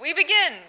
We begin.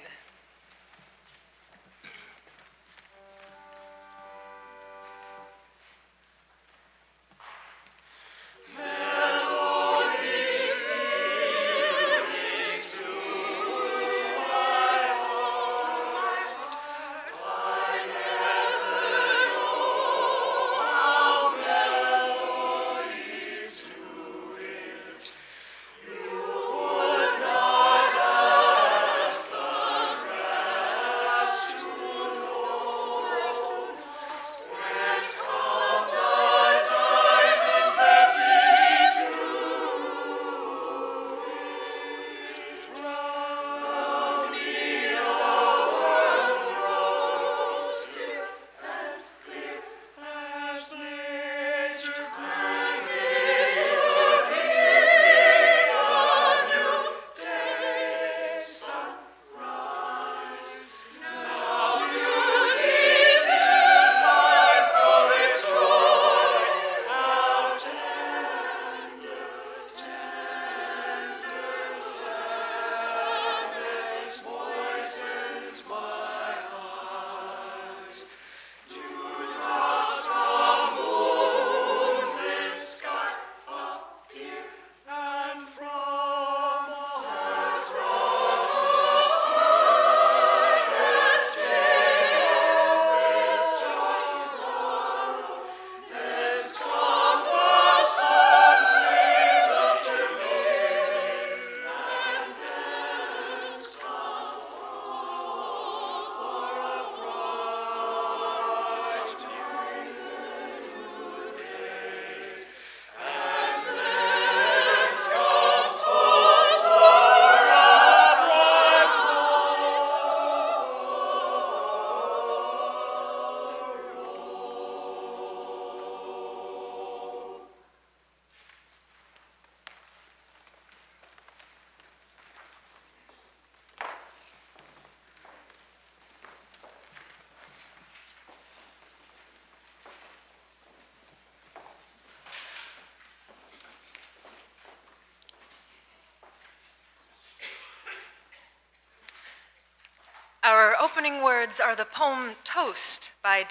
Our opening words are the poem Toast by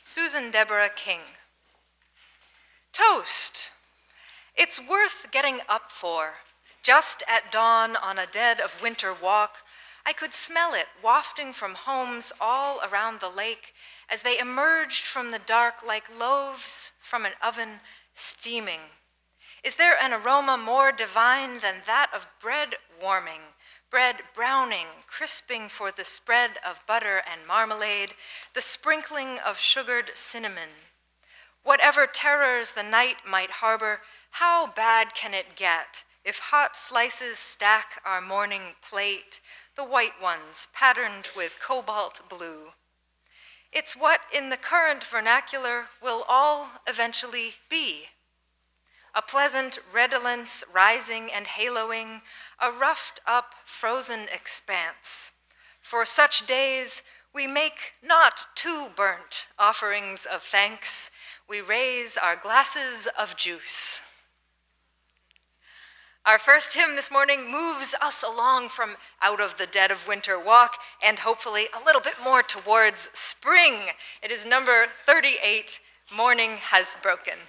Susan Deborah King. Toast. It's worth getting up for. Just at dawn on a dead of winter walk, I could smell it wafting from homes all around the lake as they emerged from the dark like loaves from an oven steaming. Is there an aroma more divine than that of bread warming? Bread browning, crisping for the spread of butter and marmalade, the sprinkling of sugared cinnamon. Whatever terrors the night might harbor, how bad can it get if hot slices stack our morning plate, the white ones patterned with cobalt blue? It's what in the current vernacular will all eventually be. A pleasant redolence rising and haloing, a roughed up frozen expanse. For such days we make not too burnt offerings of thanks, we raise our glasses of juice. Our first hymn this morning moves us along from out of the dead of winter walk and hopefully a little bit more towards spring. It is number 38, Morning Has Broken.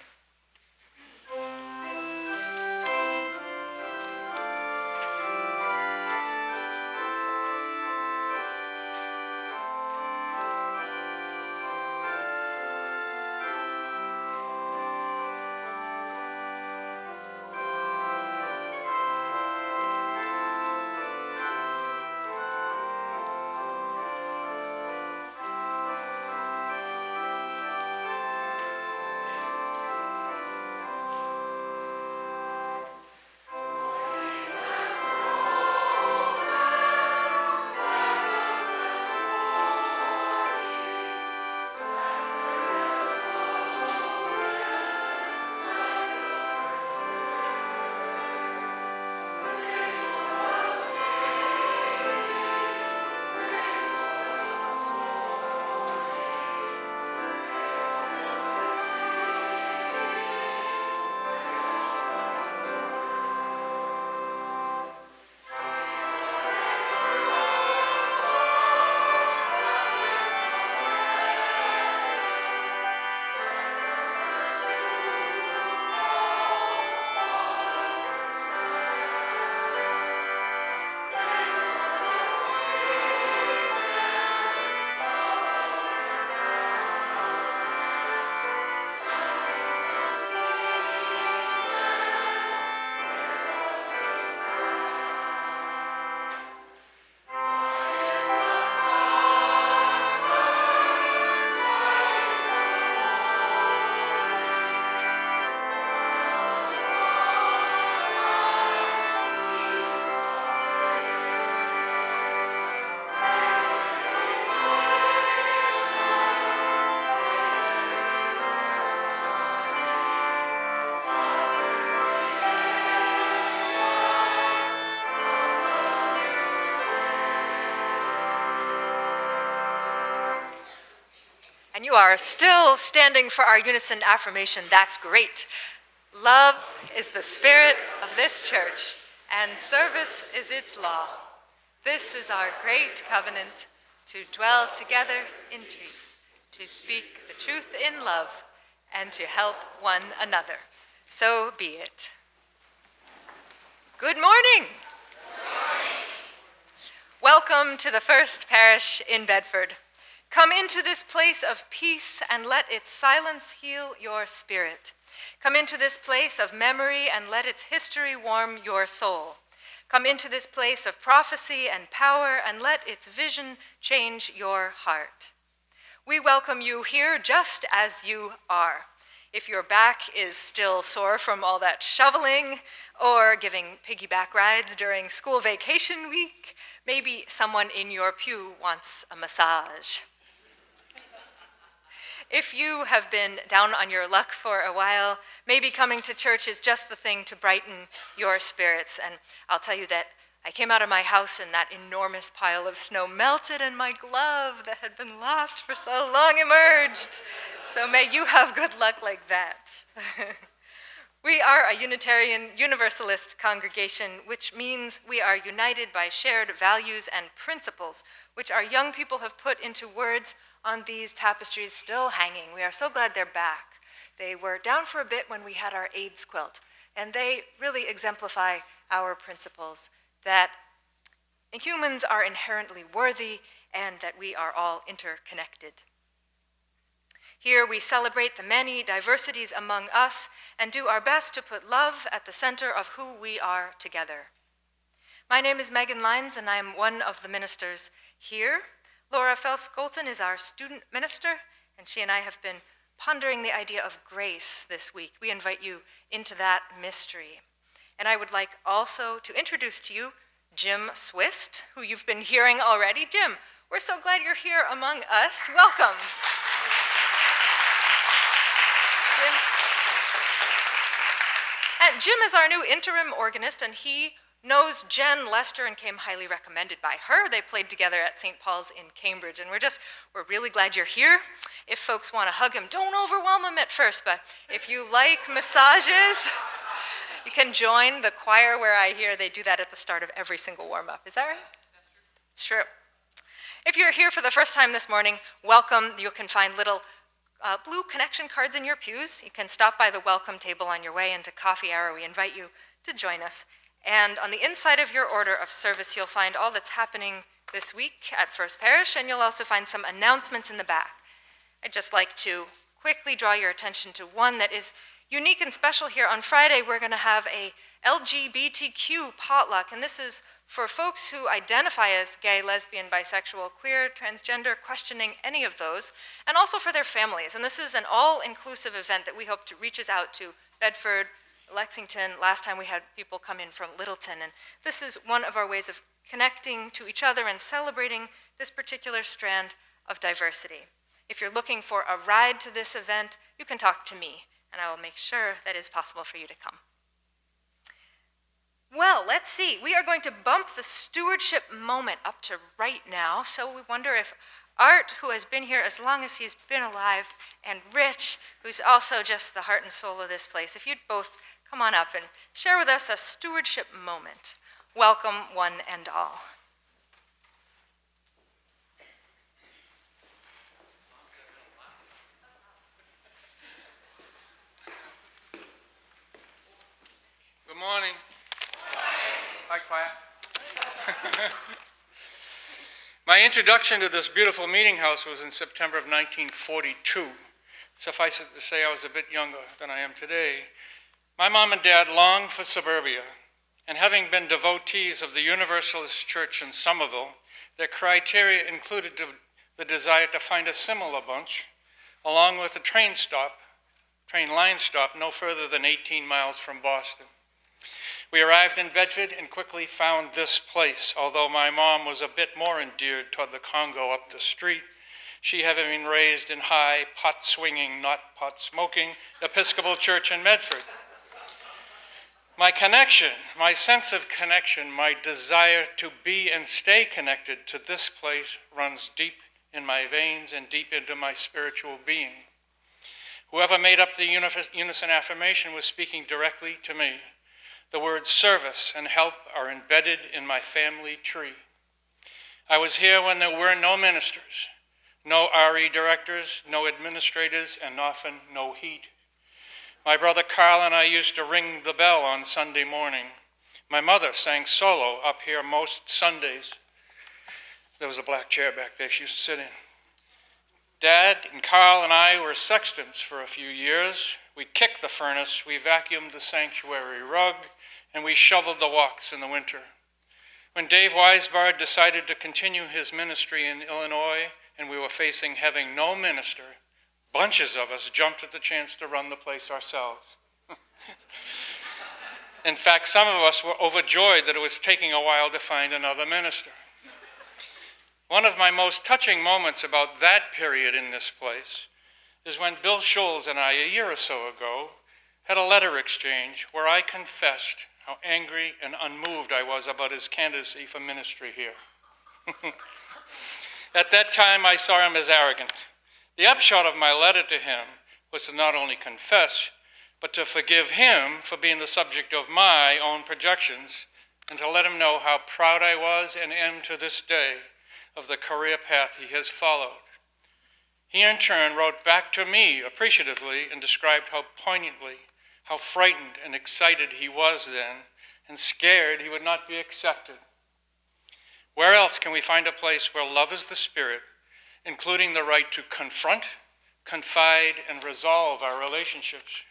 And you are still standing for our unison affirmation. That's great. Love is the spirit of this church, and service is its law. This is our great covenant, to dwell together in peace, to speak the truth in love, and to help one another. So be it. Good morning. Welcome to the First Parish in Bedford. Come into this place of peace and let its silence heal your spirit. Come into this place of memory and let its history warm your soul. Come into this place of prophecy and power and let its vision change your heart. We welcome you here just as you are. If your back is still sore from all that shoveling or giving piggyback rides during school vacation week, maybe someone in your pew wants a massage. If you have been down on your luck for a while, maybe coming to church is just the thing to brighten your spirits. And I'll tell you that I came out of my house and that enormous pile of snow melted and my glove that had been lost for so long emerged. So may you have good luck like that. We are a Unitarian Universalist congregation, which means we are united by shared values and principles, which our young people have put into words on these tapestries still hanging. We are so glad they're back. They were down for a bit when we had our AIDS quilt, and they really exemplify our principles that humans are inherently worthy and that we are all interconnected. Here we celebrate the many diversities among us and do our best to put love at the center of who we are together. My name is Lynes, and I am one of the ministers here. Laura Scholten is our student minister, and she and I have been pondering the idea of grace this week. We invite you into that mystery. And I would like also to introduce to you Jim Swist, who you've been hearing already. Jim, we're so glad you're here among us. Welcome. And Jim is our new interim organist, and he knows Jen Lester and came highly recommended by her. They played together at St. Paul's in Cambridge, and we're really glad you're here. If folks want to hug him, don't overwhelm him at first, but if you like massages, you can join the choir where I hear they do that at the start of every single warm-up. Is that right? It's true. If you're here for the first time this morning, welcome. You can find little blue connection cards in your pews. You can stop by the welcome table on your way into coffee hour. We invite you to join us. And on the inside of your order of service, you'll find all that's happening this week at First Parish, and you'll also find some announcements in the back. I'd just like to quickly draw your attention to one that is unique and special here. On Friday, we're going to have a LGBTQ potluck, and this is for folks who identify as gay, lesbian, bisexual, queer, transgender, questioning any of those, and also for their families. And this is an all-inclusive event that we hope to reaches out to Bedford, Lexington. Last time we had people come in from Littleton, and this is one of our ways of connecting to each other and celebrating this particular strand of diversity. If you're looking for a ride to this event, you can talk to me, and I will make sure that it's possible for you to come. Well, let's see. We are going to bump the stewardship moment up to right now, so we wonder if Art, who has been here as long as he's been alive, and Rich, who's also just the heart and soul of this place, if you'd both come on up and share with us a stewardship moment. Welcome, one and all. Good morning. Hi, quiet. My introduction to this beautiful meeting house was in September of 1942. Suffice it to say, I was a bit younger than I am today. My mom and dad longed for suburbia, and having been devotees of the Universalist church in Somerville, their criteria included the desire to find a similar bunch, along with a train line stop no further than 18 miles from Boston. We arrived in Bedford and quickly found this place, although my mom was a bit more endeared toward the Congo up the street, she having been raised in high, pot-swinging, not pot-smoking, Episcopal Church in Medford. My connection, my sense of connection, my desire to be and stay connected to this place runs deep in my veins and deep into my spiritual being. Whoever made up the unison affirmation was speaking directly to me. The words service and help are embedded in my family tree. I was here when there were no ministers, no RE directors, no administrators, and often no heat. My brother Carl and I used to ring the bell on Sunday morning. My mother sang solo up here most Sundays. There was a black chair back there she used to sit in. Dad and Carl and I were sextons for a few years. We kicked the furnace, we vacuumed the sanctuary rug, and we shoveled the walks in the winter. When Dave Weisbard decided to continue his ministry in Illinois and we were facing having no minister, bunches of us jumped at the chance to run the place ourselves. In fact, some of us were overjoyed that it was taking a while to find another minister. One of my most touching moments about that period in this place is when Bill Scholes and I, a year or so ago, had a letter exchange where I confessed how angry and unmoved I was about his candidacy for ministry here. At that time, I saw him as arrogant. The upshot of my letter to him was to not only confess, but to forgive him for being the subject of my own projections, and to let him know how proud I was and am to this day of the career path he has followed. He in turn wrote back to me appreciatively and described how poignantly, how frightened and excited he was then, and scared he would not be accepted. Where else can we find a place where love is the spirit, including the right to confront, confide, and resolve our relationships?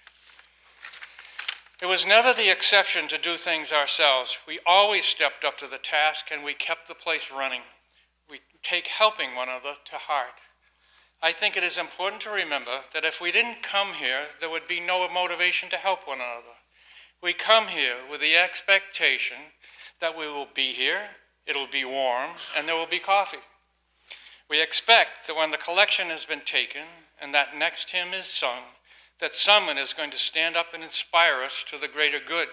It was never the exception to do things ourselves. We always stepped up to the task and we kept the place running. We take helping one another to heart. I think it is important to remember that if we didn't come here, there would be no motivation to help one another. We come here with the expectation that we will be here, it'll be warm, and there will be coffee. We expect that when the collection has been taken and that next hymn is sung, that someone is going to stand up and inspire us to the greater good.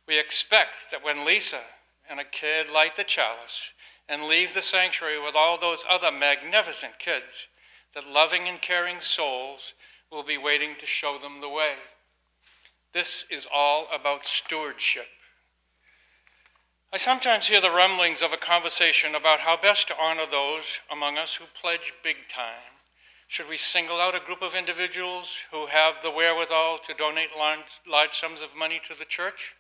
We expect that when Lisa and a kid light the chalice and leave the sanctuary with all those other magnificent kids, that loving and caring souls will be waiting to show them the way. This is all about stewardship. I sometimes hear the rumblings of a conversation about how best to honor those among us who pledge big time. Should we single out a group of individuals who have the wherewithal to donate large sums of money to the church?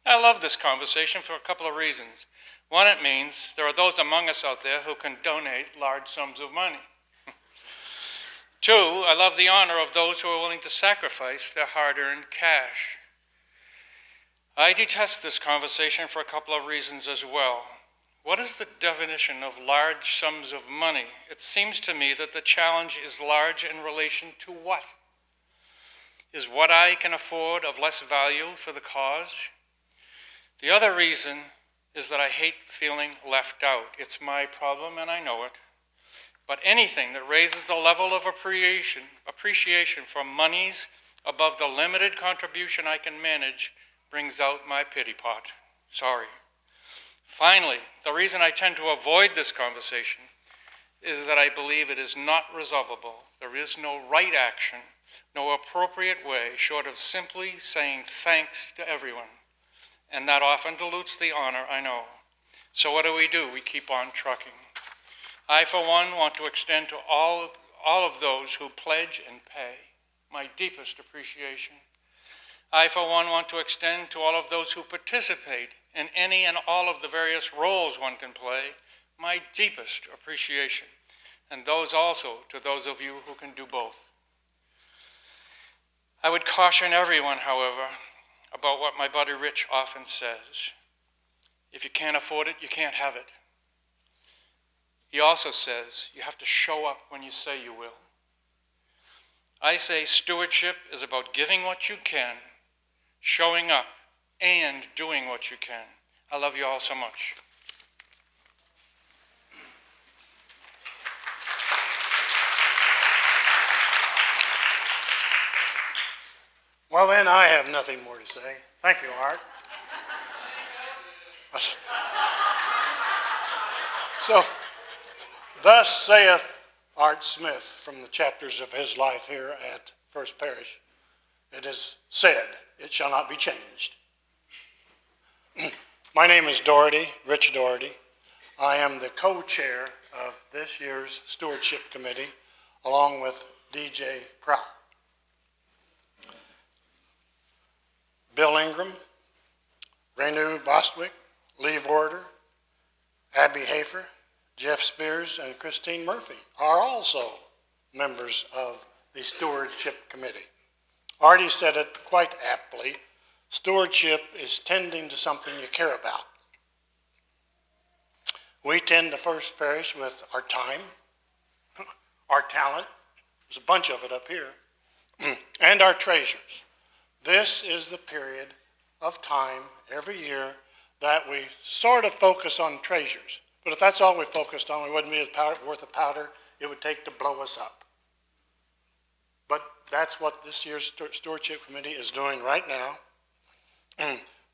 I love this conversation for a couple of reasons. One, it means there are those among us out there who can donate large sums of money. Two, I love the honor of those who are willing to sacrifice their hard-earned cash. I detest this conversation for a couple of reasons as well. What is the definition of large sums of money? It seems to me that the challenge is large in relation to what? Is what I can afford of less value for the cause? The other reason is that I hate feeling left out. It's my problem and I know it. But anything that raises the level of appreciation for monies above the limited contribution I can manage brings out my pity pot. Sorry. Finally, the reason I tend to avoid this conversation is that I believe it is not resolvable. There is no right action, no appropriate way short of simply saying thanks to everyone. And that often dilutes the honor, I know. So what do? We keep on trucking. I, for one, want to extend to all of those who pledge and pay my deepest appreciation. I, for one, want to extend to all of those who participate in any and all of the various roles one can play my deepest appreciation, and those also to those of you who can do both. I would caution everyone, however, about what my buddy Rich often says. If you can't afford it, you can't have it. He also says you have to show up when you say you will. I say stewardship is about giving what you can, showing up, and doing what you can. I love you all so much. Well, then, I have nothing more to say. Thank you, Art. So, Thus saith Art Smith from the chapters of his life here at First Parish. It is said, it shall not be changed. My name is Doherty, Rich Doherty. I am the co-chair of this year's Stewardship Committee, along with DJ Prout. Bill Ingram, Renu Bostwick, Lee Vorder, Abby Hafer, Jeff Spears, and Christine Murphy are also members of the Stewardship Committee. Artie said it quite aptly, stewardship is tending to something you care about. We tend to First Parish with our time, our talent, there's a bunch of it up here, and our treasures. This is the period of time every year that we sort of focus on treasures. But if that's all we focused on, we wouldn't be worth a powder it would take to blow us up. But that's what this year's Stewardship Committee is doing right now.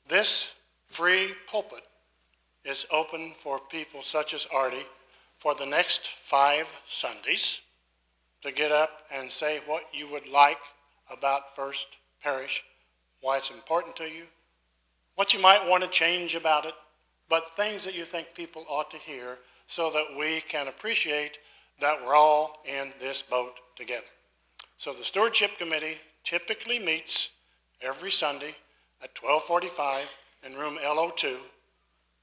This free pulpit is open for people such as Artie for the next 5 Sundays to get up and say what you would like about First Parish, why it's important to you, what you might want to change about it, but things that you think people ought to hear so that we can appreciate that we're all in this boat together. So the Stewardship Committee typically meets every Sunday at 12:45 in room LO2.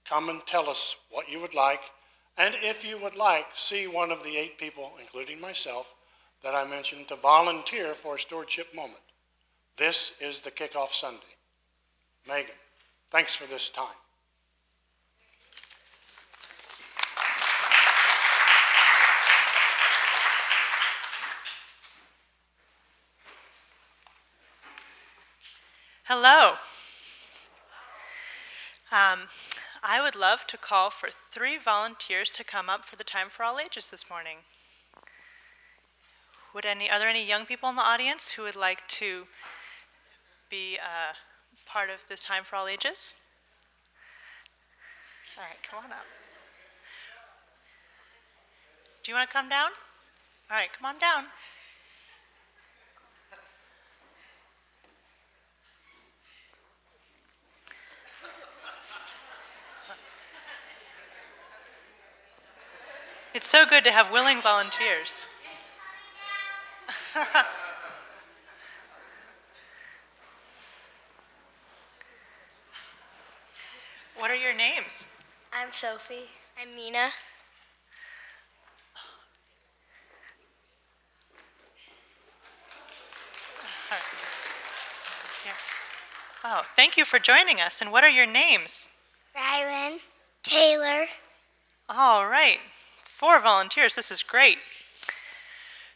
Come and tell us what you would like, and if you would like, see one of the 8 people, including myself, that I mentioned to volunteer for a stewardship moment. This is the kickoff Sunday. Megan, thanks for this time. Hello. I would love to call for 3 volunteers to come up for the Time for All Ages this morning. Are there any young people in the audience who would like to be part of this Time for All Ages? All right, come on up. Do you want to come down? All right, come on down. It's so good to have willing volunteers. What are your names? I'm Sophie. I'm Mina. Here. Oh, thank you for joining us. And what are your names? Rylan. Taylor. All right. 4 volunteers. This is great.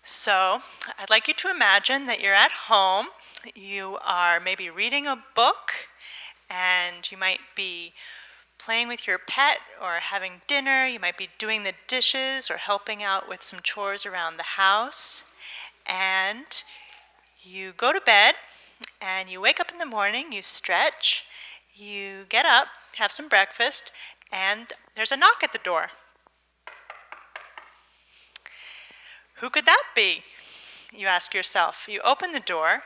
So, I'd like you to imagine that you're at home. You are maybe reading a book, and you might be playing with your pet or having dinner. You might be doing the dishes or helping out with some chores around the house. And you go to bed, and you wake up in the morning, you stretch, you get up, have some breakfast, and there's a knock at the door. Who could that be? You ask yourself. You open the door,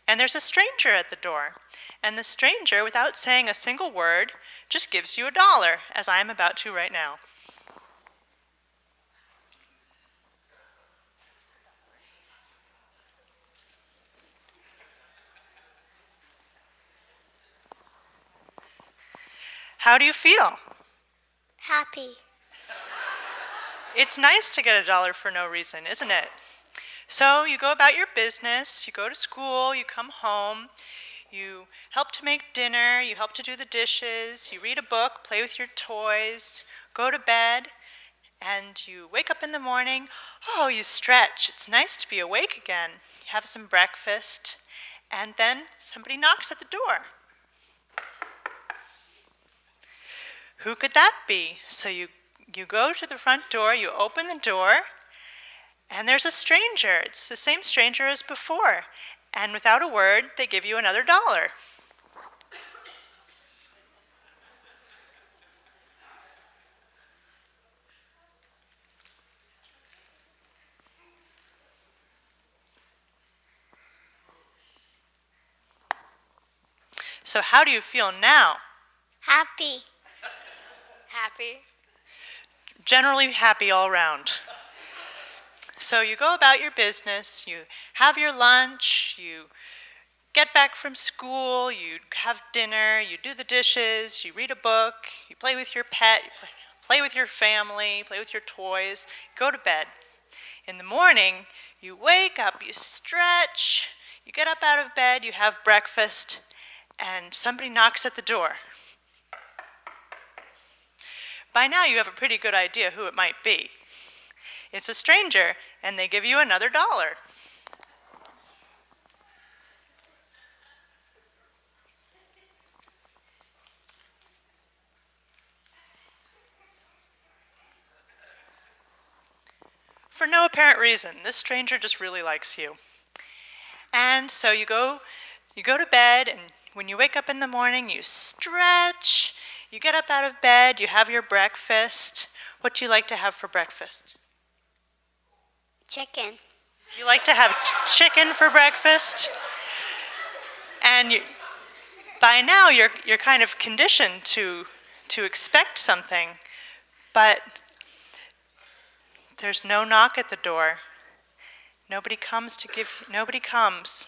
and there's a stranger at the door. And the stranger, without saying a single word, just gives you $1, as I am about to right now. How do you feel? Happy. It's nice to get $1 for no reason, isn't it? So you go about your business, you go to school, you come home, you help to make dinner, you help to do the dishes, you read a book, play with your toys, go to bed, and you wake up in the morning. Oh, you stretch. It's nice to be awake again. You have some breakfast, and then somebody knocks at the door. Who could that be? So you go to the front door, you open the door, and there's a stranger. It's the same stranger as before. And without a word, they give you another $1. So how do you feel now? Happy. Happy. Generally happy all around. So you go about your business, you have your lunch, you get back from school, you have dinner, you do the dishes, you read a book, you play with your pet, you play with your family, play with your toys, go to bed. In the morning, you wake up, you stretch, you get up out of bed, you have breakfast, and somebody knocks at the door. By now you have a pretty good idea who it might be. It's a stranger, and they give you another $1. For no apparent reason. This stranger just really likes you. And so you go to bed, and when you wake up in the morning, you stretch, you get up out of bed, you have your breakfast. What do you like to have for breakfast? Chicken. You like to have chicken for breakfast? And by now you're kind of conditioned to expect something, but there's no knock at the door. Nobody comes.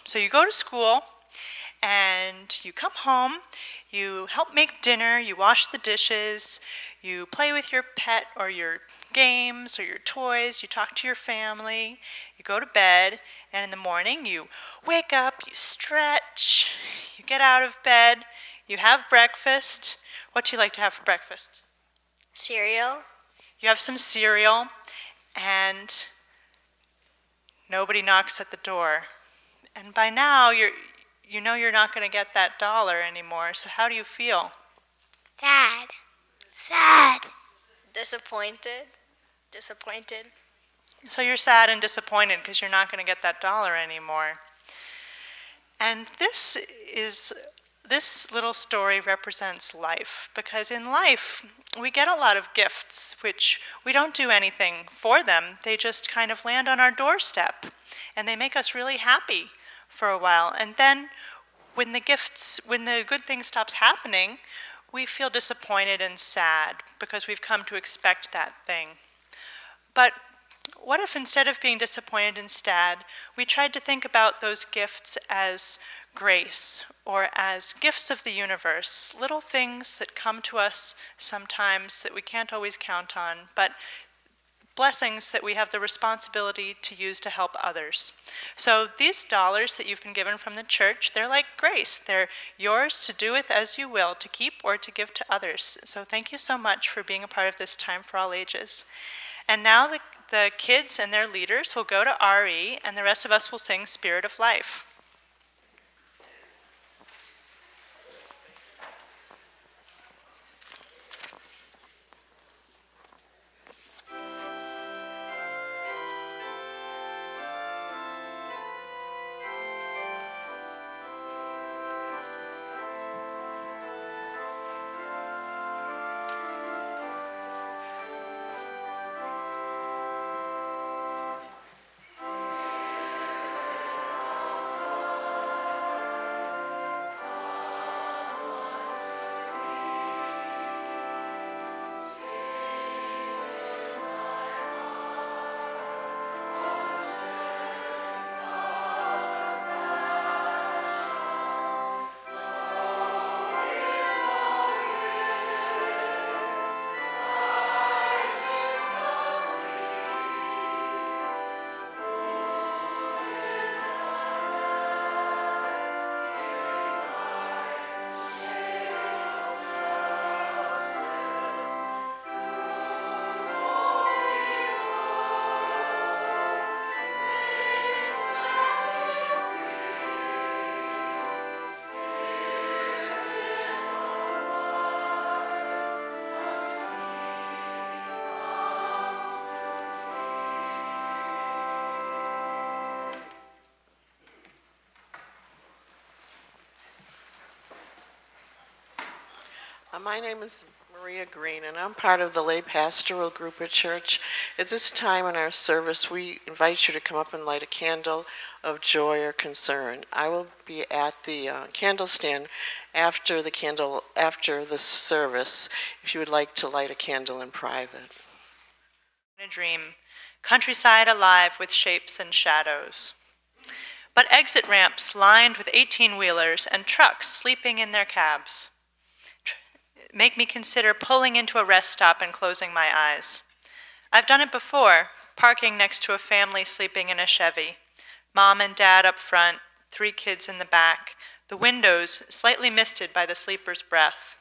So you go to school and you come home, you help make dinner, you wash the dishes, you play with your pet or your games or your toys, you talk to your family, you go to bed, and in the morning you wake up, you stretch, you get out of bed, you have breakfast. What do you like to have for breakfast? Cereal. You have some cereal, and nobody knocks at the door. And by now, you know you're not going to get that $1 anymore, so how do you feel? Sad. Sad. Disappointed. Disappointed. So you're sad and disappointed because you're not going to get that $1 anymore. And this little story represents life, because in life, we get a lot of gifts, which we don't do anything for them. They just kind of land on our doorstep, and they make us really happy for a while. And then when the good thing stops happening, we feel disappointed and sad because we've come to expect that thing. But what if instead of being disappointed and sad, we tried to think about those gifts as grace, or as gifts of the universe, little things that come to us sometimes that we can't always count on, but blessings that we have the responsibility to use to help others. So these dollars that you've been given from the church, they're like grace. They're yours to do with as you will, to keep or to give to others. So thank you so much for being a part of this Time for All Ages. And now the kids and their leaders will go to RE, and the rest of us will sing Spirit of Life. My name is Maria Green, and I'm part of the lay pastoral group at church. At this time in our service, we invite you to come up and light a candle of joy or concern. I will be at the candle stand after the service, if you would like to light a candle in private. In a dream, countryside alive with shapes and shadows. But exit ramps lined with 18-wheelers and trucks sleeping in their cabs make me consider pulling into a rest stop and closing my eyes. I've done it before, parking next to a family sleeping in a Chevy. Mom and Dad up front, 3 kids in the back, the windows slightly misted by the sleeper's breath.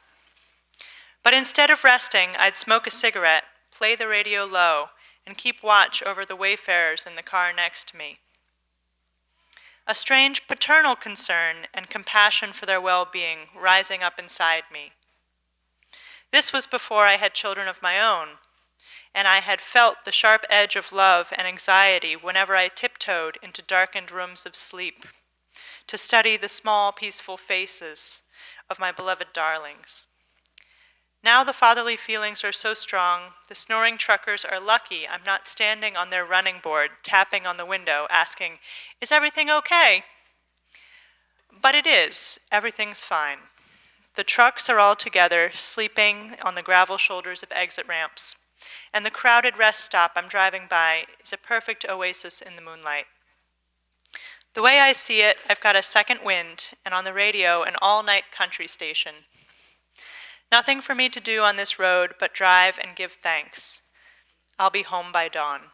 But instead of resting, I'd smoke a cigarette, play the radio low, and keep watch over the wayfarers in the car next to me. A strange paternal concern and compassion for their well-being rising up inside me. This was before I had children of my own, and I had felt the sharp edge of love and anxiety whenever I tiptoed into darkened rooms of sleep to study the small, peaceful faces of my beloved darlings. Now the fatherly feelings are so strong, the snoring truckers are lucky I'm not standing on their running board, tapping on the window, asking, "Is everything okay?" But it is. Everything's fine. The trucks are all together, sleeping on the gravel shoulders of exit ramps, and the crowded rest stop I'm driving by is a perfect oasis in the moonlight. The way I see it, I've got a second wind, and on the radio, an all-night country station. Nothing for me to do on this road but drive and give thanks. I'll be home by dawn.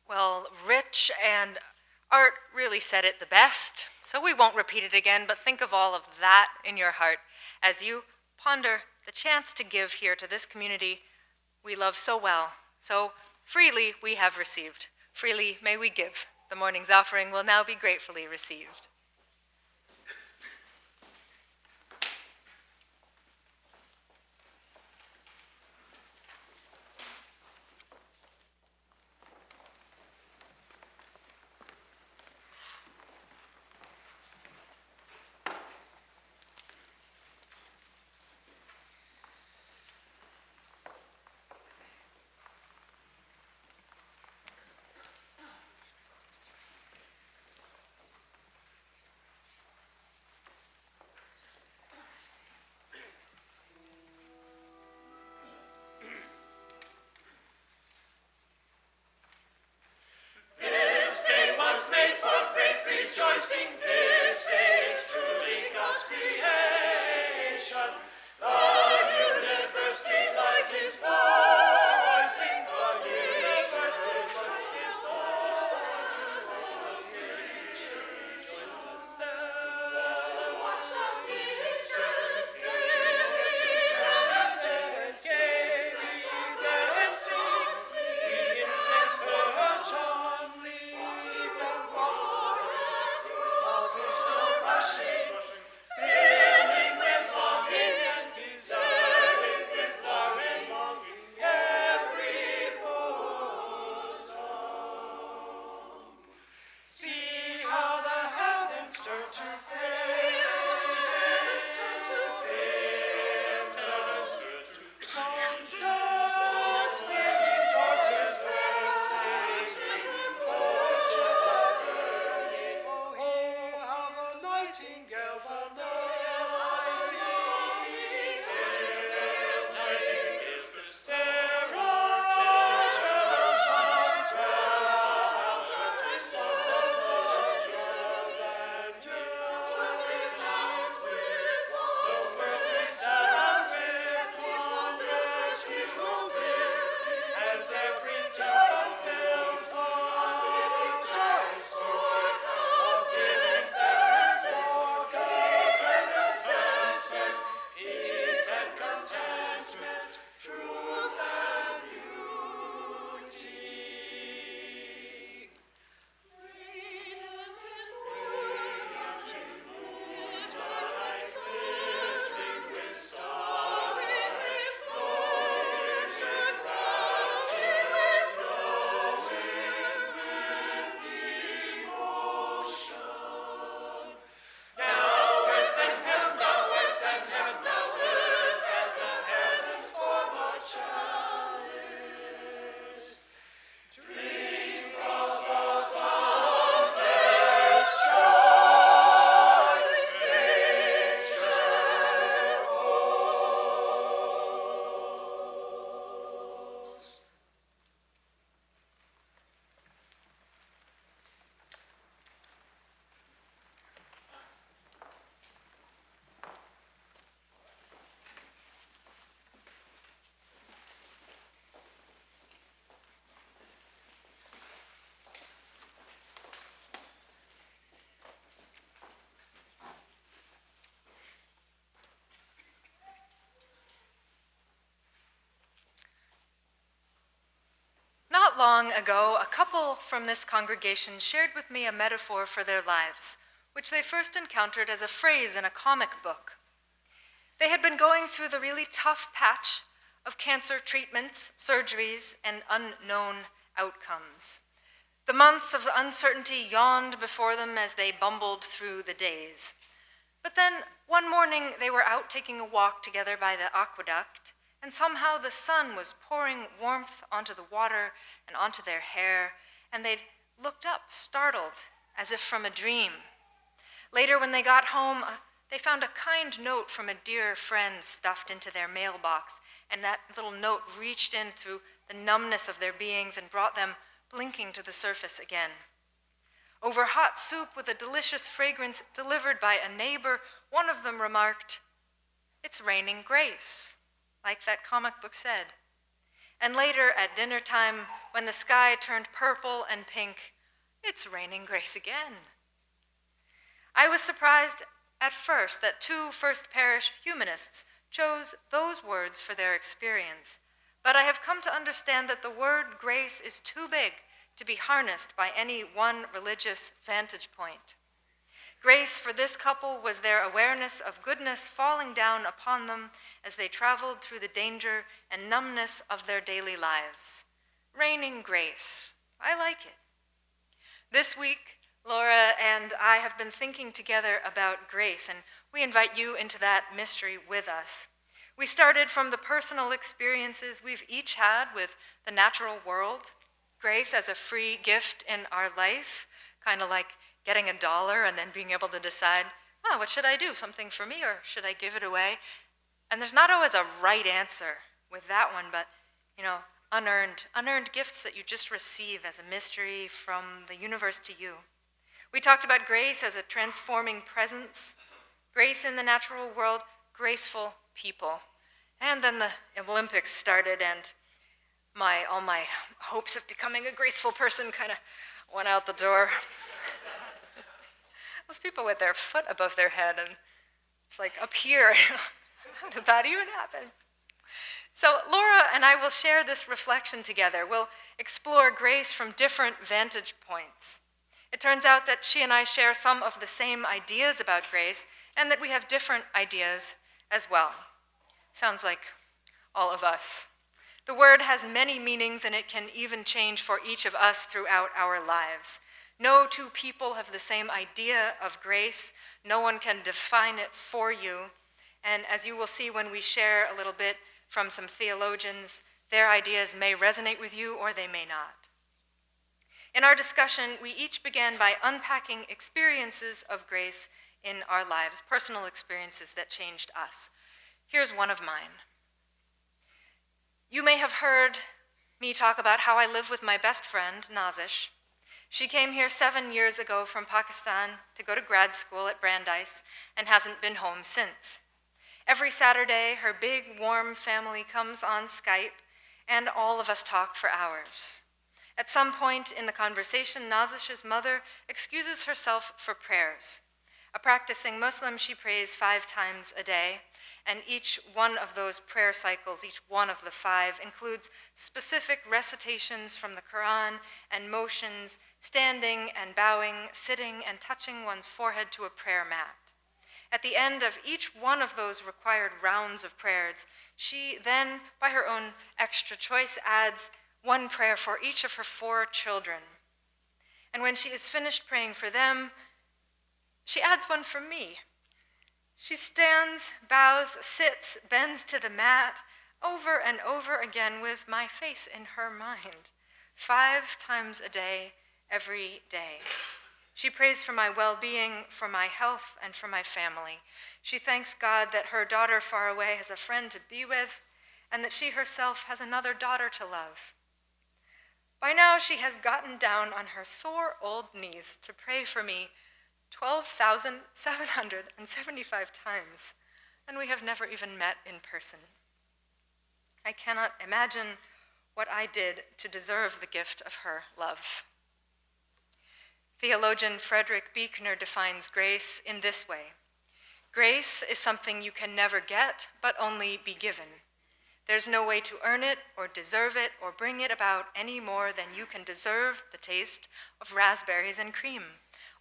Well, Rich and Art really said it the best, so we won't repeat it again, but think of all of that in your heart as you ponder the chance to give here to this community we love so well. So freely we have received, freely may we give. The morning's offering will now be gratefully received. long ago, a couple from this congregation shared with me a metaphor for their lives, which they first encountered as a phrase in a comic book. They had been going through the really tough patch of cancer treatments, surgeries, and unknown outcomes. The months of uncertainty yawned before them as they bumbled through the days. But then, one morning, they were out taking a walk together by the aqueduct, and somehow the sun was pouring warmth onto the water and onto their hair, and they looked up, startled, as if from a dream. Later, when they got home, they found a kind note from a dear friend stuffed into their mailbox, and that little note reached in through the numbness of their beings and brought them blinking to the surface again. Over hot soup with a delicious fragrance delivered by a neighbor, one of them remarked, "It's raining grace," like that comic book said. And later at dinner time, when the sky turned purple and pink, "It's raining grace again." I was surprised at first that two First Parish humanists chose those words for their experience, but I have come to understand that the word grace is too big to be harnessed by any one religious vantage point. Grace for this couple was their awareness of goodness falling down upon them as they traveled through the danger and numbness of their daily lives. Raining grace. I like it. This week, Laura and I have been thinking together about grace, and we invite you into that mystery with us. We started from the personal experiences we've each had with the natural world, grace as a free gift in our life, kind of like getting $1 and then being able to decide, oh, what should I do? Something for me, or should I give it away? And there's not always a right answer with that one, but unearned gifts that you just receive as a mystery from the universe to you. We talked about grace as a transforming presence, grace in the natural world, graceful people. And then the Olympics started, and all my hopes of becoming a graceful person kind of went out the door. Those people with their foot above their head, and it's like up here. How did that even happen? So Laura and I will share this reflection together. We'll explore grace from different vantage points. It turns out that she and I share some of the same ideas about grace, and that we have different ideas as well. Sounds like all of us. The word has many meanings, and it can even change for each of us throughout our lives. No two people have the same idea of grace. No one can define it for you. And as you will see when we share a little bit from some theologians, their ideas may resonate with you or they may not. In our discussion, we each began by unpacking experiences of grace in our lives, personal experiences that changed us. Here's one of mine. You may have heard me talk about how I live with my best friend, Nazish. She came here 7 years ago from Pakistan to go to grad school at Brandeis and hasn't been home since. Every Saturday, her big, warm family comes on Skype, and all of us talk for hours. At some point in the conversation, Nazish's mother excuses herself for prayers. A practicing Muslim, she prays 5 times a day, and each one of those prayer cycles, each one of the 5, includes specific recitations from the Quran and motions, standing and bowing, sitting and touching one's forehead to a prayer mat. At the end of each one of those required rounds of prayers, she then, by her own extra choice, adds one prayer for each of her 4 children. And when she is finished praying for them, she adds one for me. She stands, bows, sits, bends to the mat, over and over again with my face in her mind, 5 times a day, every day. She prays for my well-being, for my health, and for my family. She thanks God that her daughter far away has a friend to be with, and that she herself has another daughter to love. By now, she has gotten down on her sore old knees to pray for me 12,775 times, and we have never even met in person. I cannot imagine what I did to deserve the gift of her love. Theologian Frederick Buechner defines grace in this way. Grace is something you can never get, but only be given. There's no way to earn it or deserve it or bring it about any more than you can deserve the taste of raspberries and cream,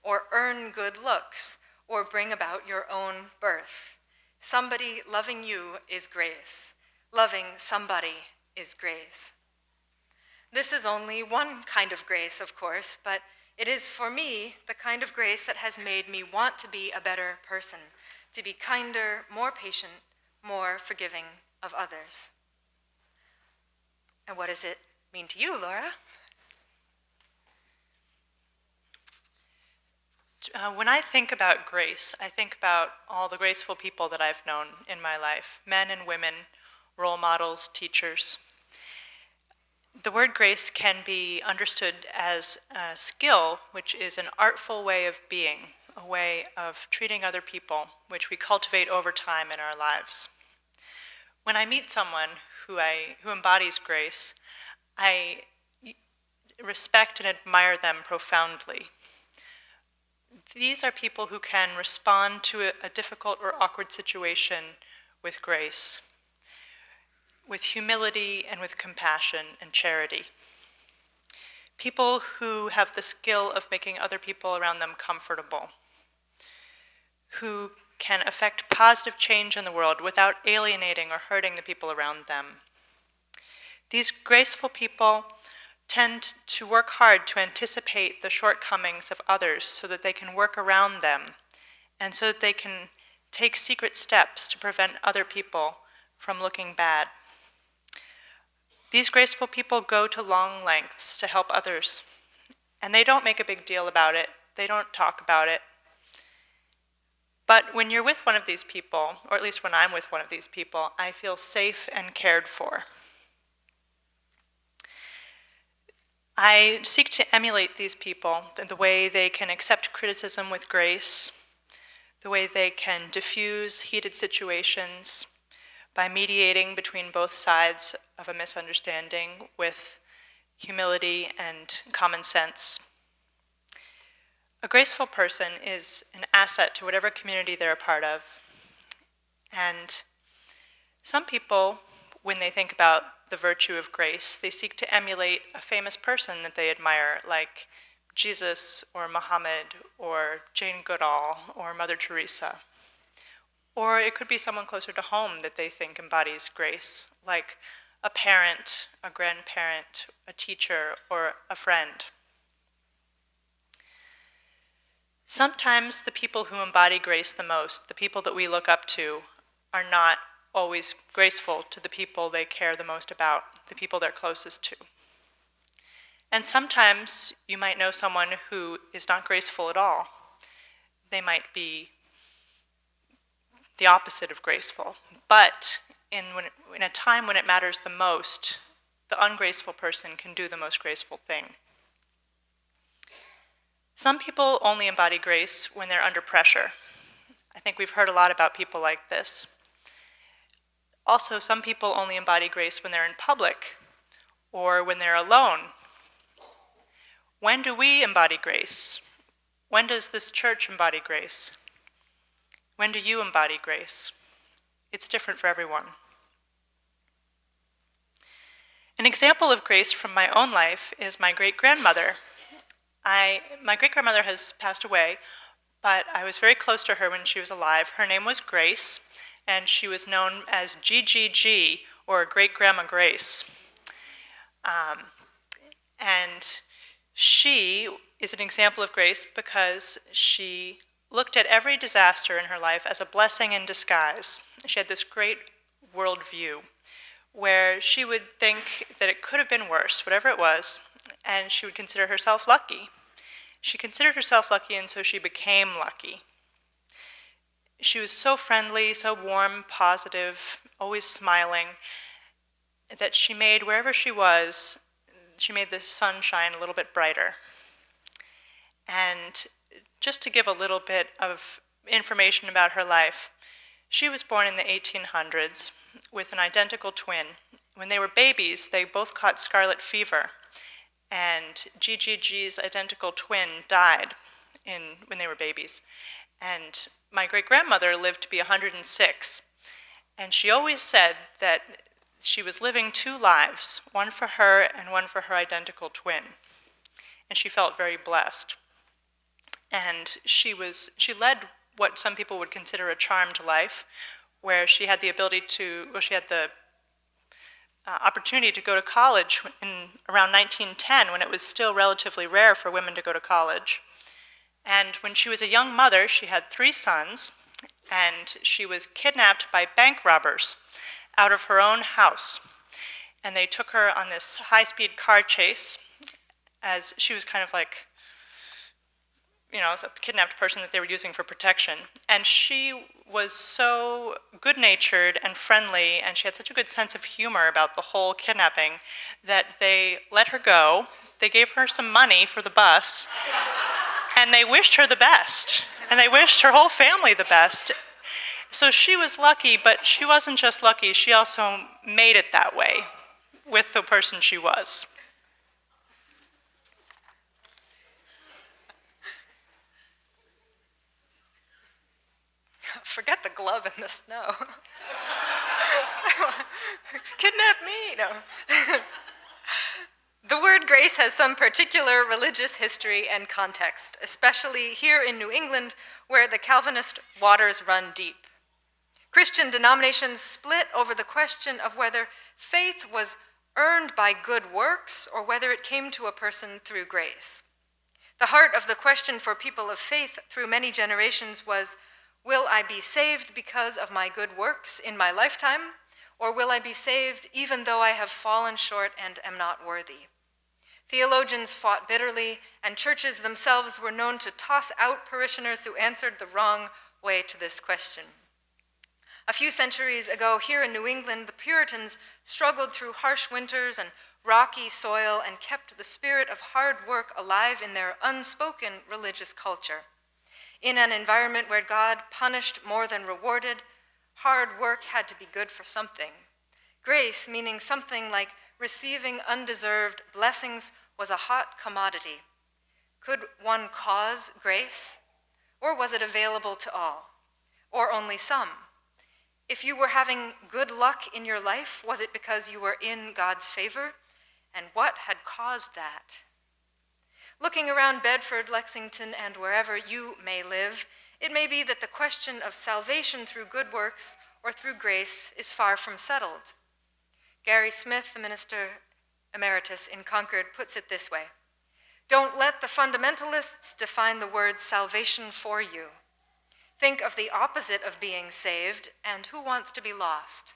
or earn good looks, or bring about your own birth. Somebody loving you is grace. Loving somebody is grace. This is only one kind of grace, of course, but it is for me the kind of grace that has made me want to be a better person, to be kinder, more patient, more forgiving of others. And what does it mean to you, Laura? When I think about grace, I think about all the graceful people that I've known in my life, men and women, role models, teachers. The word grace can be understood as a skill, which is an artful way of being, a way of treating other people, which we cultivate over time in our lives. When I meet someone who embodies grace, I respect and admire them profoundly. These are people who can respond to a difficult or awkward situation with grace, with humility and with compassion and charity. People who have the skill of making other people around them comfortable, who can affect positive change in the world without alienating or hurting the people around them. These graceful people tend to work hard to anticipate the shortcomings of others so that they can work around them and so that they can take secret steps to prevent other people from looking bad. These graceful people go to long lengths to help others, and they don't make a big deal about it. They don't talk about it. But when you're with one of these people, or at least when I'm with one of these people, I feel safe and cared for. I seek to emulate these people, the way they can accept criticism with grace, the way they can diffuse heated situations by mediating between both sides of a misunderstanding with humility and common sense. A graceful person is an asset to whatever community they're a part of. And some people, when they think about the virtue of grace, they seek to emulate a famous person that they admire, like Jesus or Muhammad or Jane Goodall or Mother Teresa. Or it could be someone closer to home that they think embodies grace, like a parent, a grandparent, a teacher, or a friend. Sometimes the people who embody grace the most, the people that we look up to, are not always graceful to the people they care the most about, the people they're closest to. And sometimes you might know someone who is not graceful at all. They might be the opposite of graceful. But in a time when it matters the most, the ungraceful person can do the most graceful thing. Some people only embody grace when they're under pressure. I think we've heard a lot about people like this. Also, some people only embody grace when they're in public or when they're alone. When do we embody grace? When does this church embody grace? When do you embody grace? It's different for everyone. An example of grace from my own life is my great-grandmother. My great-grandmother has passed away, but I was very close to her when she was alive. Her name was Grace, and she was known as GGG, or Great-Grandma Grace. And she is an example of grace because she looked at every disaster in her life as a blessing in disguise. She had this great worldview where she would think that it could have been worse, whatever it was, and she would consider herself lucky. She considered herself lucky, and so she became lucky. She was so friendly, so warm, positive, always smiling, that she made, wherever she was, she made the sun shine a little bit brighter. And just to give a little bit of information about her life, she was born in the 1800s with an identical twin. When they were babies, they both caught scarlet fever, and GGG's identical twin died when they were babies. And my great-grandmother lived to be 106, and she always said that she was living two lives, one for her and one for her identical twin. And she felt very blessed. And she led what some people would consider a charmed life, where she had the opportunity to go to college in around 1910, when it was still relatively rare for women to go to college. And when she was a young mother, she had 3 sons, and she was kidnapped by bank robbers out of her own house. And they took her on this high-speed car chase, as she was kind of like, a kidnapped person that they were using for protection. And she was so good-natured and friendly, and she had such a good sense of humor about the whole kidnapping, that they let her go. They gave her some money for the bus, and they wished her the best. And they wished her whole family the best. So she was lucky, but she wasn't just lucky, she also made it that way with the person she was. Forget the glove in the snow. Kidnap me? No. The word grace has some particular religious history and context, especially here in New England, where the Calvinist waters run deep. Christian denominations split over the question of whether faith was earned by good works or whether it came to a person through grace. The heart of the question for people of faith through many generations was, will I be saved because of my good works in my lifetime, or will I be saved even though I have fallen short and am not worthy? Theologians fought bitterly, and churches themselves were known to toss out parishioners who answered the wrong way to this question. A few centuries ago, here in New England, the Puritans struggled through harsh winters and rocky soil and kept the spirit of hard work alive in their unspoken religious culture. In an environment where God punished more than rewarded, hard work had to be good for something. Grace, meaning something like receiving undeserved blessings, was a hot commodity. Could one cause grace? Or was it available to all? Or only some? If you were having good luck in your life, was it because you were in God's favor? And what had caused that? Looking around Bedford, Lexington, and wherever you may live, it may be that the question of salvation through good works or through grace is far from settled. Gary Smith, the minister emeritus in Concord, puts it this way: don't let the fundamentalists define the word salvation for you. Think of the opposite of being saved, and who wants to be lost?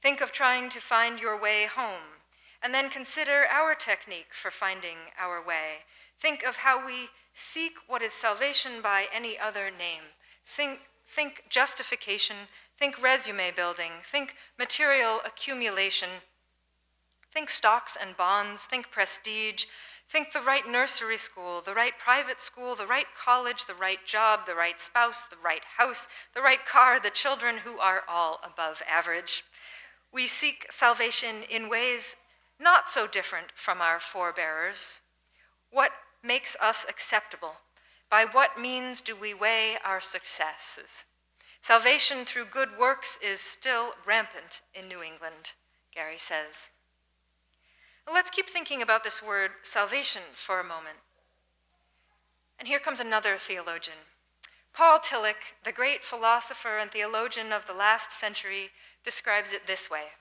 Think of trying to find your way home, and then consider our technique for finding our way. Think of how we seek what is salvation by any other name. Think justification, think resume building, think material accumulation, think stocks and bonds, think prestige, think the right nursery school, the right private school, the right college, the right job, the right spouse, the right house, the right car, the children who are all above average. We seek salvation in ways not so different from our forebearers. What makes us acceptable? By what means do we weigh our successes? Salvation through good works is still rampant in New England, Gary says. Let's keep thinking about this word salvation for a moment. And here comes another theologian. Paul Tillich, the great philosopher and theologian of the last century, describes it this way: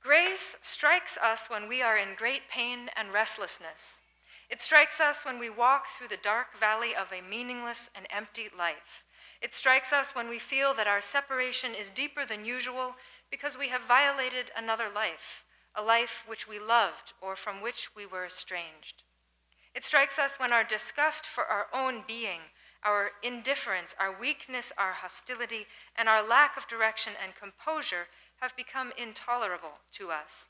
grace strikes us when we are in great pain and restlessness. It strikes us when we walk through the dark valley of a meaningless and empty life. It strikes us when we feel that our separation is deeper than usual because we have violated another life, a life which we loved or from which we were estranged. It strikes us when our disgust for our own being, our indifference, our weakness, our hostility, and our lack of direction and composure have become intolerable to us.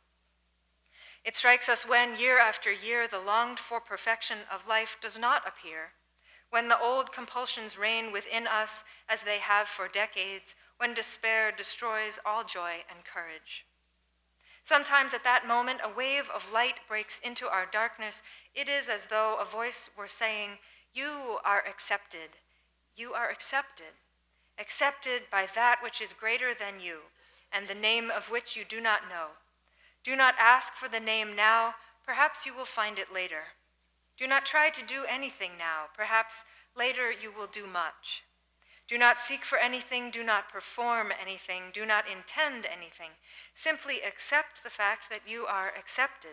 It strikes us when, year after year, the longed-for perfection of life does not appear, when the old compulsions reign within us as they have for decades, when despair destroys all joy and courage. Sometimes at that moment, a wave of light breaks into our darkness. It is as though a voice were saying, "You are accepted. You are accepted. Accepted by that which is greater than you. and the name of which you do not know. Do not ask for the name now, perhaps you will find it later. Do not try to do anything now, perhaps later you will do much. Do not seek for anything, do not perform anything, do not intend anything. Simply accept the fact that you are accepted.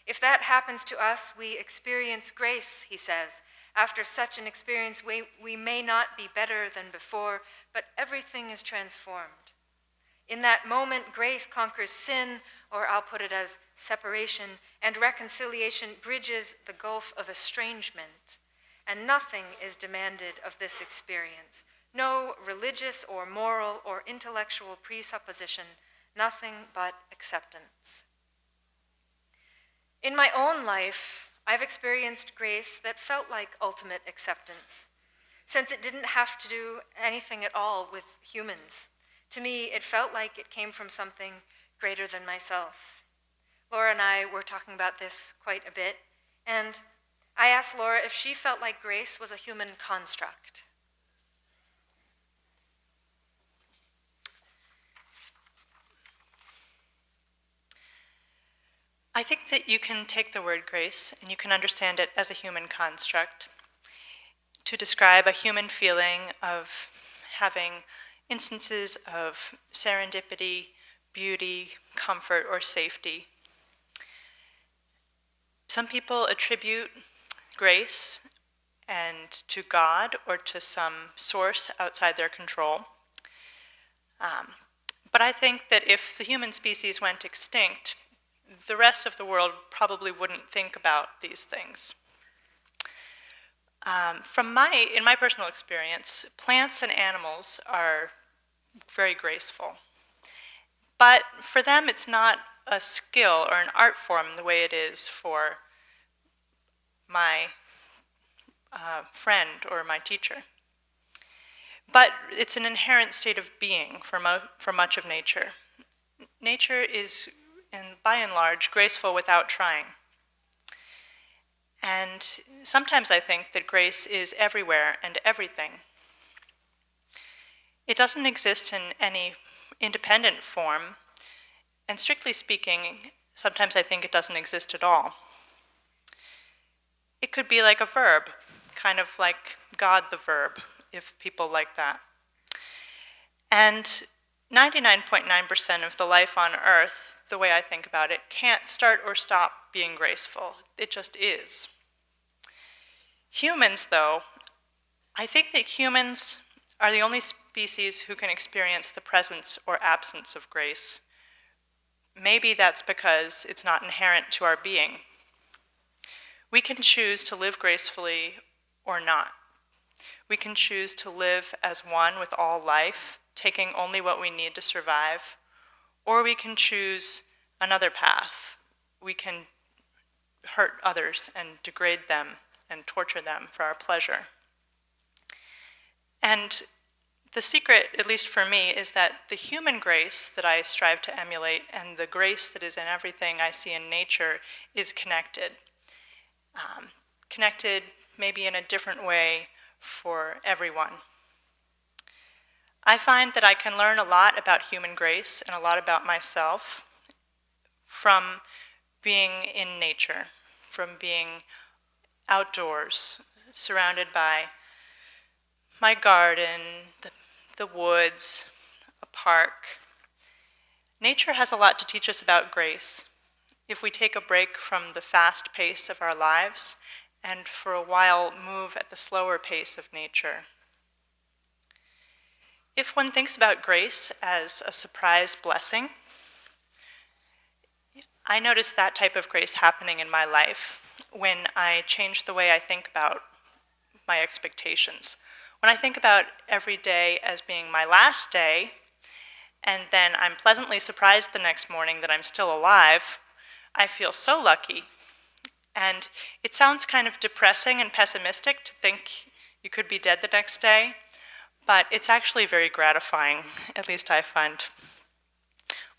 If that happens to us, we experience grace, he says. After such an experience, we may not be better than before, but everything is transformed. In that moment, grace conquers sin, or I'll put it as separation, and reconciliation bridges the gulf of estrangement. And nothing is demanded of this experience. No religious or moral or intellectual presupposition, nothing but acceptance. In my own life, I've experienced grace that felt like ultimate acceptance, since it didn't have to do anything at all with humans. To me, it felt like it came from something greater than myself. Laura and I were talking about this quite a bit, and I asked Laura if she felt like grace was a human construct. I think that you can take the word grace and you can understand it as a human construct to describe a human feeling of having instances of serendipity, beauty, comfort, or safety. Some people attribute grace and to God or to some source outside their control. But I think that if the human species went extinct, the rest of the world probably wouldn't think about these things. In my personal experience, plants and animals are very graceful. But for them, it's not a skill or an art form the way it is for my friend or my teacher. But it's an inherent state of being for much of nature. Nature is, by and large, graceful without trying. And sometimes I think that grace is everywhere and everything. It doesn't exist in any independent form, and strictly speaking, sometimes I think it doesn't exist at all. It could be like a verb, kind of like God the verb, if people like that. And 99.9% of the life on Earth, the way I think about it, can't start or stop being graceful. It just is. Humans, though, I think that humans are the only species who can experience the presence or absence of grace. Maybe that's because it's not inherent to our being. We can choose to live gracefully or not. We can choose to live as one with all life, taking only what we need to survive, or we can choose another path. We can hurt others and degrade them and torture them for our pleasure. And the secret, at least for me, is that the human grace that I strive to emulate and the grace that is in everything I see in nature is connected. Connected maybe in a different way for everyone. I find that I can learn a lot about human grace and a lot about myself from being in nature, from being outdoors, surrounded by my garden, the woods, a park. Nature has a lot to teach us about grace. If we take a break from the fast pace of our lives and for a while move at the slower pace of nature. If one thinks about grace as a surprise blessing, I notice that type of grace happening in my life when I change the way I think about my expectations. When I think about every day as being my last day, and then I'm pleasantly surprised the next morning that I'm still alive, I feel so lucky. And it sounds kind of depressing and pessimistic to think you could be dead the next day, but it's actually very gratifying, at least I find.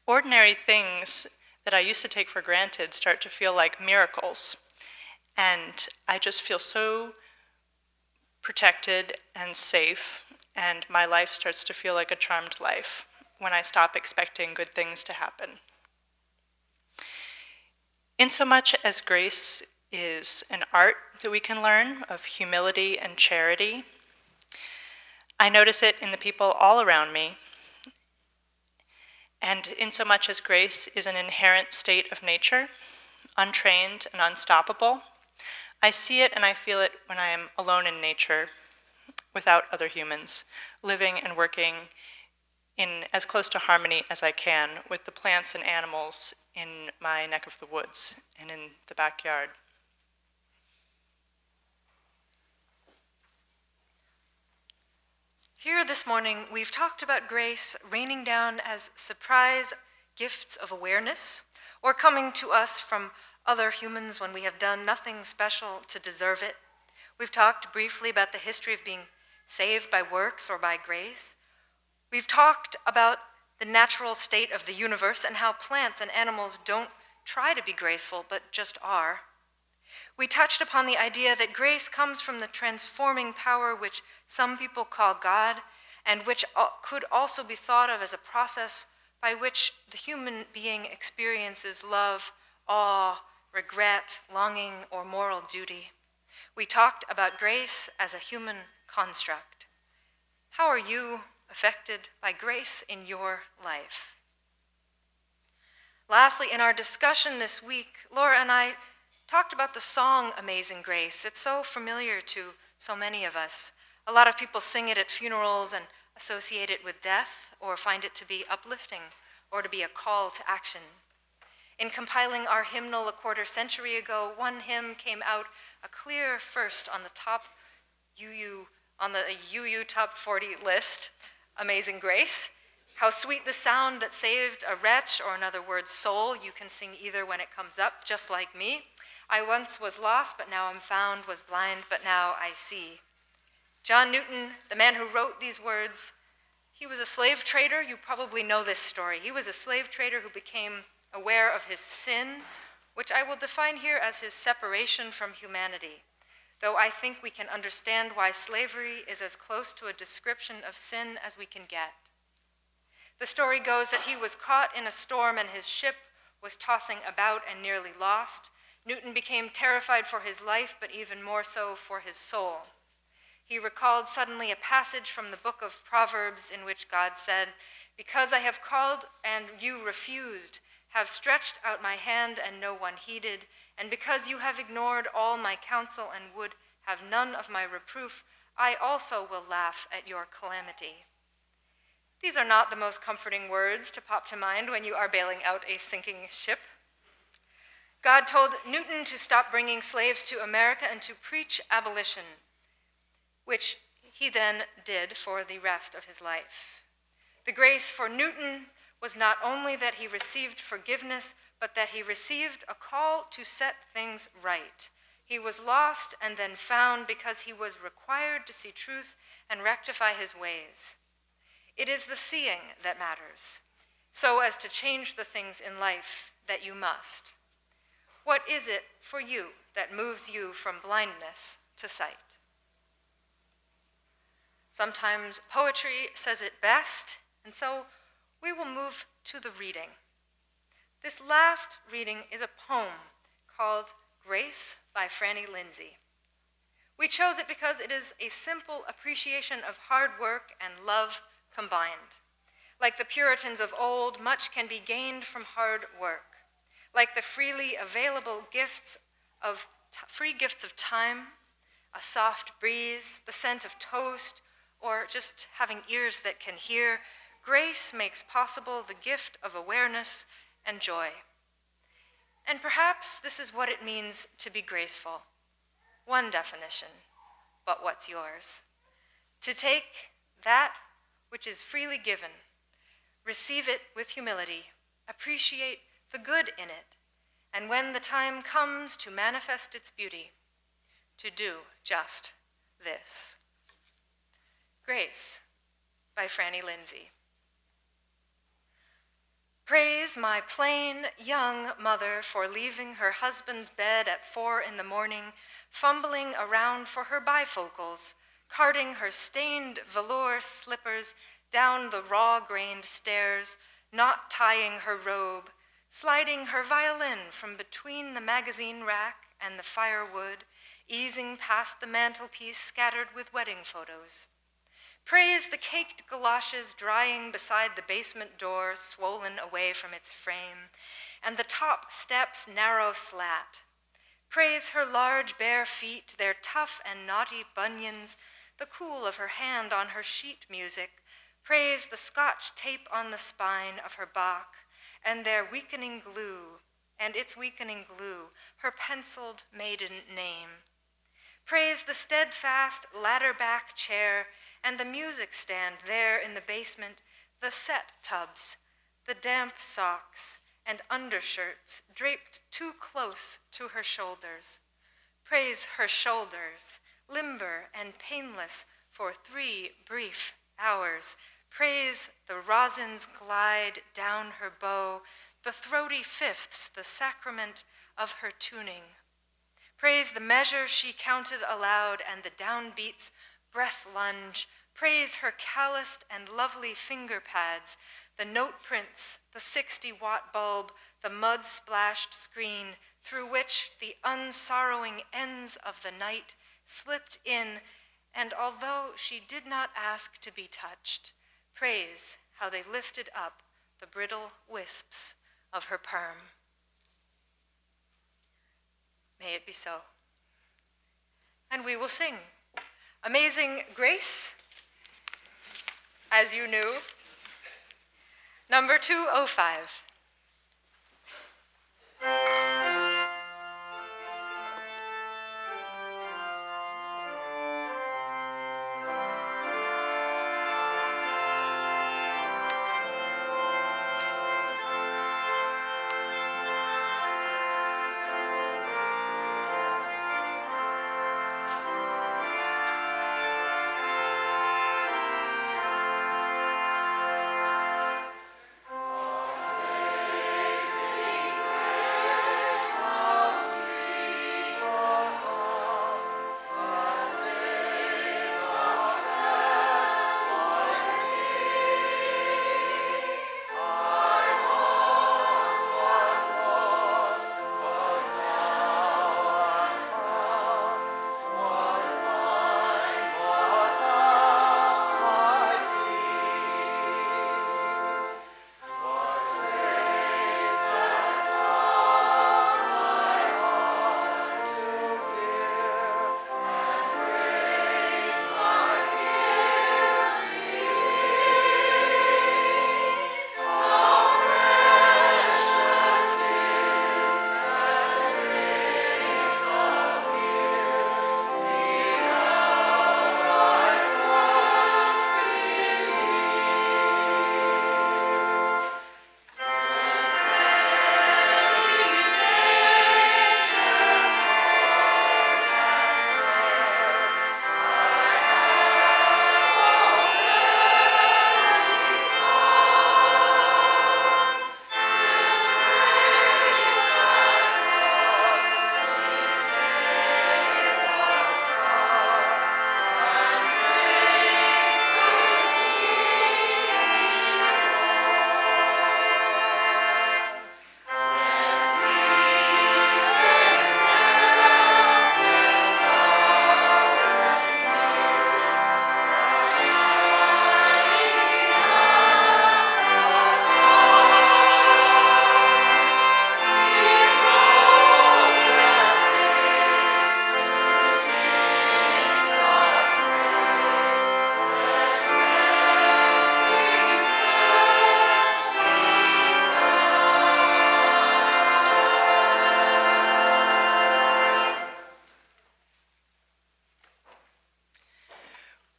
Ordinary things that I used to take for granted start to feel like miracles, and I just feel so protected and safe, and my life starts to feel like a charmed life. when I stop expecting good things to happen. Insomuch as grace is an art that we can learn of humility and charity, I notice it in the people all around me. And insomuch as grace is an inherent state of nature, untrained and unstoppable, I see it and I feel it when I am alone in nature, without other humans, living and working in as close to harmony as I can with the plants and animals in my neck of the woods and in the backyard. Here this morning, we've talked about grace raining down as surprise gifts of awareness, or coming to us from other humans when we have done nothing special to deserve it. We've talked briefly about the history of being saved by works or by grace. We've talked about the natural state of the universe and how plants and animals don't try to be graceful, but just are. We touched upon the idea that grace comes from the transforming power which some people call God, and which could also be thought of as a process by which the human being experiences love, awe, regret, longing, or moral duty. We talked about grace as a human construct. How are you affected by grace in your life? Lastly, in our discussion this week, Laura and I talked about the song Amazing Grace. It's so familiar to so many of us. A lot of people sing it at funerals and associate it with death, or find it to be uplifting, or to be a call to action. In compiling our hymnal a quarter century ago, one hymn came out a clear first on the top UU top 40 list, Amazing Grace. How sweet the sound that saved a wretch, or in other words, soul. You can sing either when it comes up, just like me. I once was lost, but now I'm found, was blind, but now I see. John Newton, the man who wrote these words, he was a slave trader. You probably know this story. He was a slave trader who became aware of his sin, which I will define here as his separation from humanity, though I think we can understand why slavery is as close to a description of sin as we can get. The story goes that he was caught in a storm and his ship was tossing about and nearly lost. Newton became terrified for his life, but even more so for his soul. He recalled suddenly a passage from the book of Proverbs in which God said, "Because I have called and you refused, have stretched out my hand and no one heeded, and because you have ignored all my counsel and would have none of my reproof, I also will laugh at your calamity." These are not the most comforting words to pop to mind when you are bailing out a sinking ship. God told Newton to stop bringing slaves to America and to preach abolition, which he then did for the rest of his life. The grace for Newton was not only that he received forgiveness, but that he received a call to set things right. He was lost and then found because he was required to see truth and rectify his ways. It is the seeing that matters, so as to change the things in life that you must. What is it for you that moves you from blindness to sight? Sometimes poetry says it best, and so we will move to the reading. This last reading is a poem called Grace by Franny Lindsay. We chose it because it is a simple appreciation of hard work and love combined. Like the Puritans of old, much can be gained from hard work. Like the freely available free gifts of time, a soft breeze, the scent of toast, or just having ears that can hear, grace makes possible the gift of awareness and joy. And perhaps this is what it means to be graceful. One definition, but what's yours? To take that which is freely given, receive it with humility, appreciate the good in it, and when the time comes to manifest its beauty, to do just this. Grace by Franny Lindsay. Praise my plain young mother for leaving her husband's bed at 4 a.m, fumbling around for her bifocals, carding her stained velour slippers, down the raw-grained stairs, not tying her robe, sliding her violin from between the magazine rack and the firewood, easing past the mantelpiece scattered with wedding photos. Praise the caked galoshes drying beside the basement door, swollen away from its frame, and the top step's narrow slat. Praise her large bare feet, their tough and knotty bunions, the cool of her hand on her sheet music. Praise the Scotch tape on the spine of her Bach, and its weakening glue, her penciled maiden name. Praise the steadfast ladder-back chair and the music stand there in the basement, the set tubs, the damp socks and undershirts draped too close to her shoulders. Praise her shoulders, limber and painless for 3 brief hours. Praise the rosins glide down her bow, the throaty fifths, the sacrament of her tuning. Praise the measure she counted aloud and the downbeats breath lunge. Praise her calloused and lovely finger pads, the note prints, the 60-watt bulb, the mud-splashed screen through which the unsorrowing ends of the night slipped in, and although she did not ask to be touched, praise how they lifted up the brittle wisps of her perm. May it be so. And we will sing Amazing Grace, as you knew, number 205.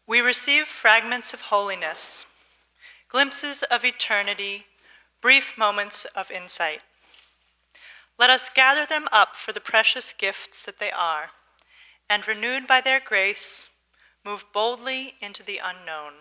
We receive fragments of holiness, glimpses of eternity, brief moments of insight. Let us gather them up for the precious gifts that they are, and renewed by their grace, move boldly into the unknown.